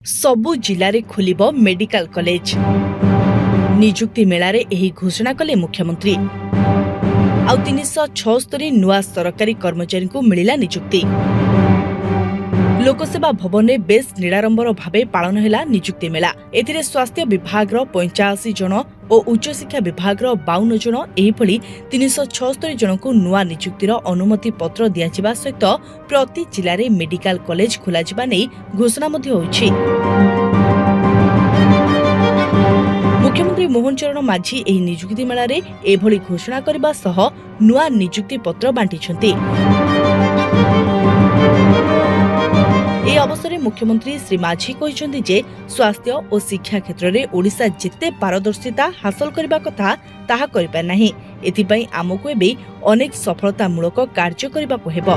सबु जिले खोलिब medical college निजुक्ति मेलारे एही घोषणा कले मुख्यमंत्री। आउ 376 नुआ सरकारी कर्मचारी को मिलिला निजुक्ति। लोकसेवा भवन में बेस निराडंबर भावे पालन हैला निजुक्ति मेला। एथिरे स्वास्थ्य विभाग 85 जन और उच्च शिक्षा विभाग 52 जन एहिभଳି 376 जन को नुआ निजुक्तिर अनुमति पत्र दियाजिबा सहित प्रति जिले में मेडिकल कॉलेज खोलाजिबा नै घोषणा मध्ये होइछि। मुख्यमंत्री मोहन चरण माझी एही निजुक्ति मेलारे एभଳି घोषणा करबा सह नुआ निजुक्ति पत्र बांटिछन्ति। ए अवसर में मुख्यमंत्री श्री माझी कहिसंति जे स्वास्थ्य और शिक्षा क्षेत्र में ओडिशा जिते पारदर्शिता हासिल करबा कथा ताहा करिपा नाही। एथिपई आमको एबे अनेक सफलतामूलक कार्य करबाको हेबो।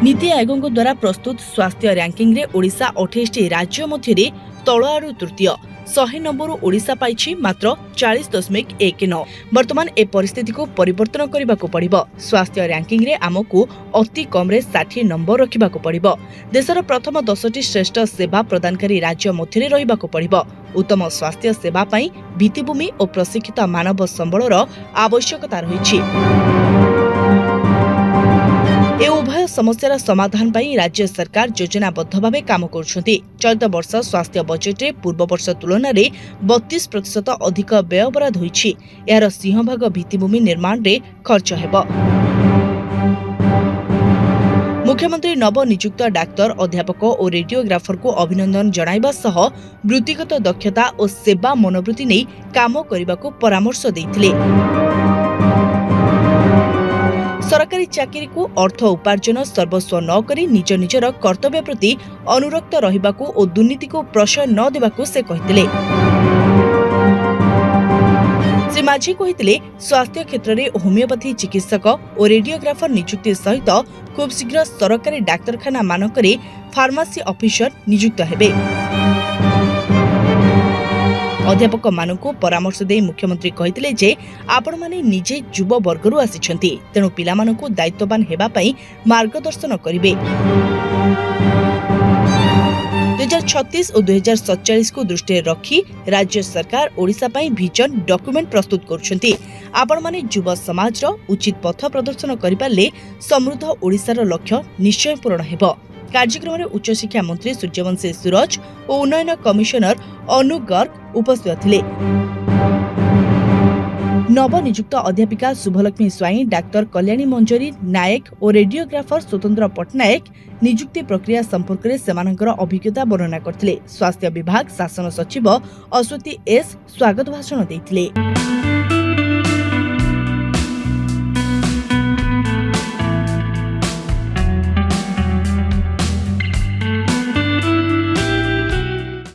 नीति आयोग द्वारा प्रस्तुत स्वास्थ्य रैंकिंग रे ओडिशा 28 राज्य मध्य तल आड़ू तृतीय 100 नंबर ओडिशा पाइछि मात्र 40.19। वर्तमान ए परिस्थिति को परिवर्तन करने को पड़िबो। स्वास्थ्य रैंकिंग रे आमको अति कम रे 60 नंबर रखिबा को पड़िबो। देशर प्रथम 10टी श्रेष्ठ सेवा प्रदानकारी राज्य मध्य रहिबा को पड़िबो। उत्तम स्वास्थ्य सेवा पई भित्तिभूमि और प्रशिक्षित मानव संबलर आवश्यकता रहिछि। ए उभय समस्यार समाधान पाई राज्य सरकार योजनाबद्ध भावे काम करुछन्ति। चलित वर्ष स्वास्थ्य बजेट रे पूर्व वर्ष तुलन में 32% अधिक व्यय बराद होइछि। यार सिंहभाग भित्तिभूमि निर्माण रे खर्च हेबो। मुख्यमंत्री नवनियुक्त डाक्तर अध्यापक और रेडियोग्राफर को अभिनंदन जणाइबा सह वृत्तिगत दक्षता और सेवा मनोवृत्ति नै काम करबाको परामर्श दैथिले। सरकारी चाकरी को अर्थ उपार्जन सर्वस्व न करी निज निजर कर्तव्य प्रति अनुरक्त रहिबाकू और दुर्नीति को प्रशय न देबाकू से कहिथिले। श्री माझी कहिथिले स्वास्थ्य क्षेत्र में होमियोपैथी चिकित्सक और रेडियोग्राफर नियुक्ति सहित खूब शीघ्र सरकारी डाक्तरखाना मानकरे फार्मासी ऑफिसर नियुक्त हेबे। अध्यापक मानकु परामर्श दे मुख्यमंत्री कहिथिले जे आपण माने निजे युवा वर्गरु आसिछन्ति, तेणु पिला मानकु दायित्ववान हेबा पई मार्गदर्शन करिवे। 2036 और 2047 को दृष्टि रखी राज्य सरकार ओडिशा पई विजन डॉक्यूमेंट प्रस्तुत करुछन्ति। आपण माने युवा समाज रो उचित पथ प्रदर्शन करिपाले समृद्ध ओडिशार लक्ष्य निश्चय पूर्ण हेबो। कार्यक्रम में उच्च शिक्षा मंत्री सूर्यवंशी सूरज और उन्नयन कमिशनर अनु गर्ग उपस्थित थिले। नवनियुक्त अध्यापिका शुभलक्ष्मी स्वाई, डाक्तर कल्याणी मंजरी नायक और रेडियोग्राफर स्वतंत्र पट्टनायक नियुक्ति प्रक्रिया संपर्क में सेमानकर अभिज्ञता वर्णना करथिले। स्वास्थ्य विभाग शासन सचिव अश्वती एस स्वागत भाषण देथिले।